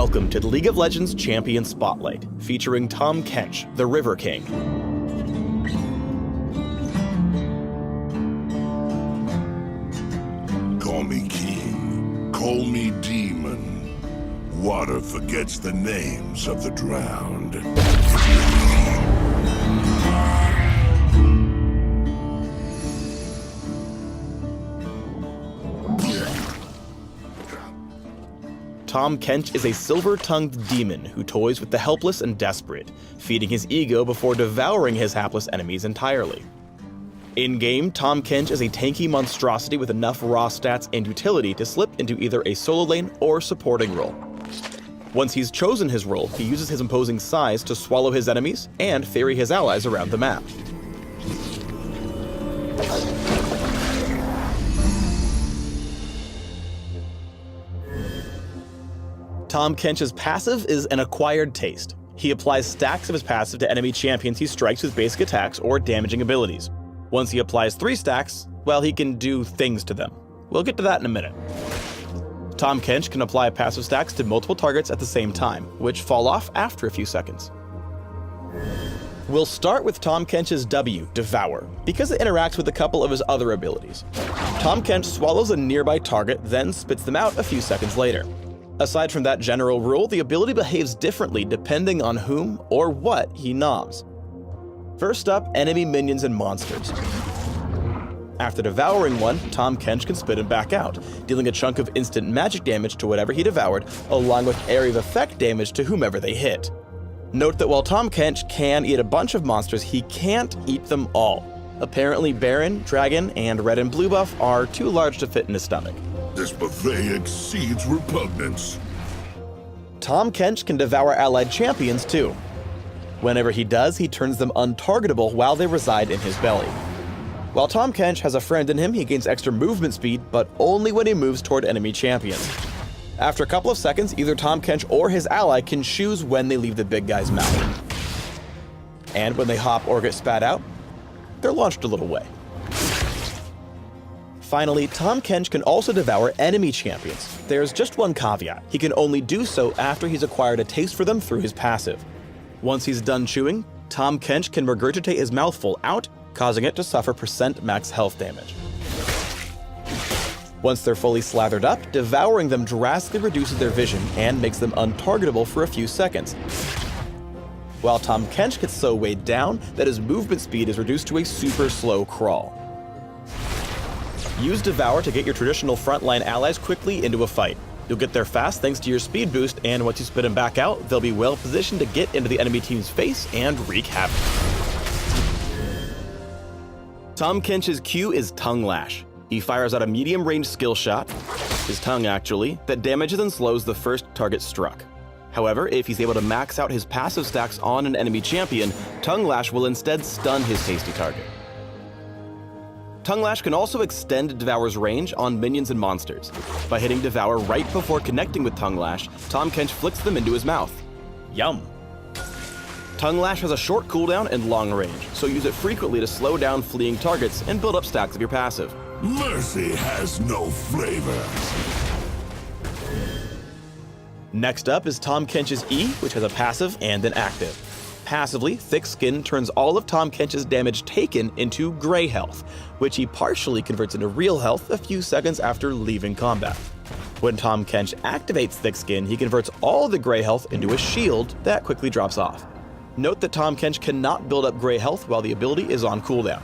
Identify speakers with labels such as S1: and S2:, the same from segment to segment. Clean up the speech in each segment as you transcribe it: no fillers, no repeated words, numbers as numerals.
S1: Welcome to the League of Legends Champion Spotlight, featuring Tahm Kench, the River King.
S2: Call me king, call me demon. Water forgets the names of the drowned.
S1: Tahm Kench is a silver-tongued demon who toys with the helpless and desperate, feeding his ego before devouring his hapless enemies entirely. In-game, Tahm Kench is a tanky monstrosity with enough raw stats and utility to slip into either a solo lane or supporting role. Once he's chosen his role, he uses his imposing size to swallow his enemies and ferry his allies around the map. Tahm Kench's passive is an acquired taste. He applies stacks of his passive to enemy champions he strikes with basic attacks or damaging abilities. Once he applies 3 stacks, well, he can do things to them. We'll get to that in a minute. Tahm Kench can apply passive stacks to multiple targets at the same time, which fall off after a few seconds. We'll start with Tahm Kench's W, Devour, because it interacts with a couple of his other abilities. Tahm Kench swallows a nearby target, then spits them out a few seconds later. Aside from that general rule, the ability behaves differently depending on whom or what he noms. First up, enemy minions and monsters. After devouring one, Tahm Kench can spit him back out, dealing a chunk of instant magic damage to whatever he devoured, along with area of effect damage to whomever they hit. Note that while Tahm Kench can eat a bunch of monsters, he can't eat them all. Apparently Baron, Dragon, and Red and Blue buff are too large to fit in his stomach.
S2: This buffet exceeds repugnance.
S1: Tahm Kench can devour allied champions too. Whenever he does, he turns them untargetable while they reside in his belly. While Tahm Kench has a friend in him, he gains extra movement speed, but only when he moves toward enemy champions. After a couple of seconds, either Tahm Kench or his ally can choose when they leave the big guy's mouth. And when they hop or get spat out, they're launched a little way. Finally, Tahm Kench can also devour enemy champions. There's just one caveat. He can only do so after he's acquired a taste for them through his passive. Once he's done chewing, Tahm Kench can regurgitate his mouthful out, causing it to suffer % max health damage. Once they're fully slathered up, devouring them drastically reduces their vision and makes them untargetable for a few seconds. While Tahm Kench gets so weighed down that his movement speed is reduced to a super slow crawl. Use Devour to get your traditional frontline allies quickly into a fight. You'll get there fast thanks to your speed boost, and once you spit them back out, they'll be well positioned to get into the enemy team's face and wreak havoc. Tahm Kench's Q is Tongue Lash. He fires out a medium-range skill shot, his tongue actually, that damages and slows the first target struck. However, if he's able to max out his passive stacks on an enemy champion, Tongue Lash will instead stun his tasty target. Tongue Lash can also extend Devour's range on minions and monsters. By hitting Devour right before connecting with Tongue Lash, Tahm Kench flicks them into his mouth. Yum! Tongue Lash has a short cooldown and long range, so use it frequently to slow down fleeing targets and build up stacks of your passive.
S2: Mercy has no flavor.
S1: Next up is Tahm Kench's E, which has a passive and an active. Passively, Thick Skin turns all of Tahm Kench's damage taken into gray health, which he partially converts into real health a few seconds after leaving combat. When Tahm Kench activates Thick Skin, he converts all the gray health into a shield that quickly drops off. Note that Tahm Kench cannot build up gray health while the ability is on cooldown.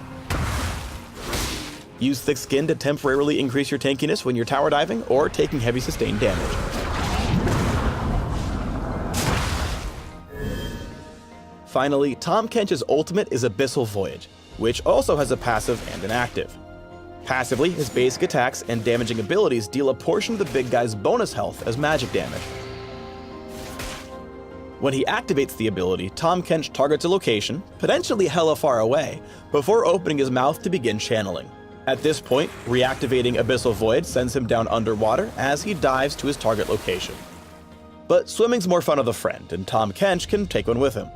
S1: Use Thick Skin to temporarily increase your tankiness when you're tower diving or taking heavy sustained damage. Finally, Tahm Kench's ultimate is Abyssal Voyage, which also has a passive and an active. Passively, his basic attacks and damaging abilities deal a portion of the big guy's bonus health as magic damage. When he activates the ability, Tahm Kench targets a location, potentially hella far away, before opening his mouth to begin channeling. At this point, reactivating Abyssal Void sends him down underwater as he dives to his target location. But swimming's more fun with a friend, and Tahm Kench can take one with him.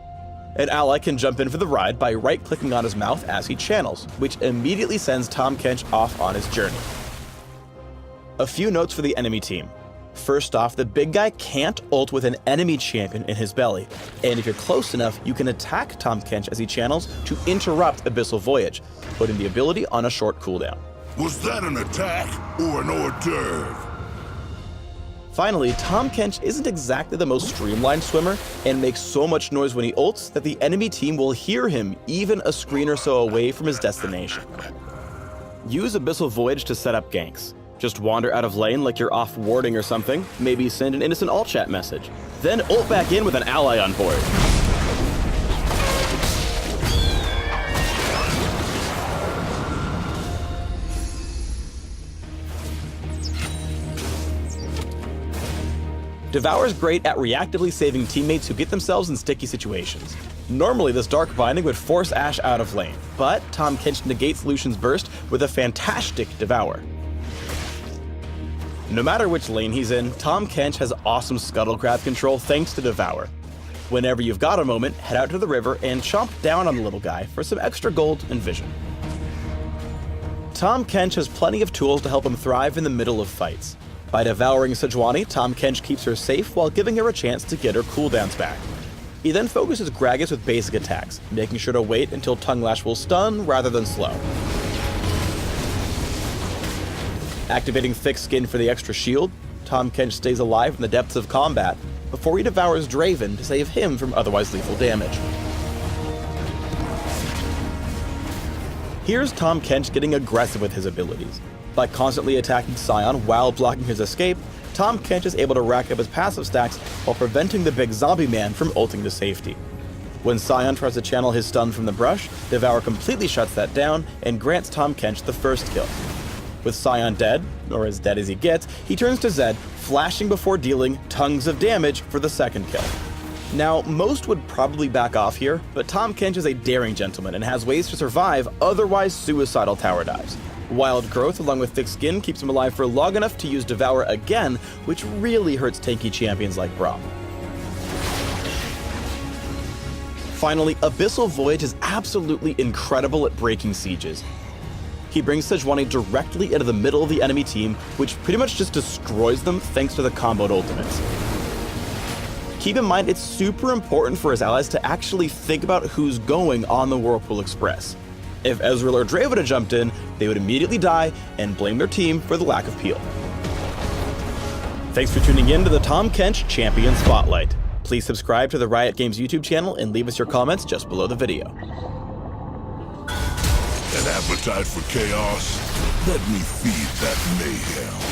S1: An ally can jump in for the ride by right-clicking on his mouth as he channels, which immediately sends Tahm Kench off on his journey. A few notes for the enemy team. First off, the big guy can't ult with an enemy champion in his belly, and if you're close enough, you can attack Tahm Kench as he channels to interrupt Abyssal Voyage, putting the ability on a short cooldown.
S2: Was that an attack or an hors d'oeuvre?
S1: Finally, Tahm Kench isn't exactly the most streamlined swimmer, and makes so much noise when he ults that the enemy team will hear him even a screen or so away from his destination. Use Abyssal Voyage to set up ganks. Just wander out of lane like you're off warding or something, maybe send an innocent alt chat message. Then ult back in with an ally on board. Devour's great at reactively saving teammates who get themselves in sticky situations. Normally, this Dark Binding would force Ashe out of lane, but Tahm Kench negates Lucian's burst with a fantastic Devour. No matter which lane he's in, Tahm Kench has awesome scuttle grab control thanks to Devour. Whenever you've got a moment, head out to the river and chomp down on the little guy for some extra gold and vision. Tahm Kench has plenty of tools to help him thrive in the middle of fights. By devouring Sejuani, Tahm Kench keeps her safe while giving her a chance to get her cooldowns back. He then focuses Gragas with basic attacks, making sure to wait until Tongue Lash will stun rather than slow. Activating Thick Skin for the extra shield, Tahm Kench stays alive in the depths of combat before he devours Draven to save him from otherwise lethal damage. Here's Tahm Kench getting aggressive with his abilities. By constantly attacking Sion while blocking his escape, Tahm Kench is able to rack up his passive stacks while preventing the big zombie man from ulting to safety. When Sion tries to channel his stun from the brush, Devour completely shuts that down and grants Tahm Kench the first kill. With Sion dead, or as dead as he gets, he turns to Zed, flashing before dealing tons of damage for the second kill. Now, most would probably back off here, but Tahm Kench is a daring gentleman and has ways to survive otherwise suicidal tower dives. Wild Growth along with Thick Skin keeps him alive for long enough to use Devour again, which really hurts tanky champions like Braum. Finally, Abyssal Voyage is absolutely incredible at breaking sieges. He brings Sejuani directly into the middle of the enemy team, which pretty much just destroys them thanks to the comboed ultimates. Keep in mind, it's super important for his allies to actually think about who's going on the Whirlpool Express. If Ezreal or Draven had jumped in, they would immediately die and blame their team for the lack of peel. Thanks for tuning in to the Tahm Kench Champion Spotlight. Please subscribe to the Riot Games YouTube channel and leave us your comments just below the video.
S2: An appetite for chaos? Let me feed that mayhem.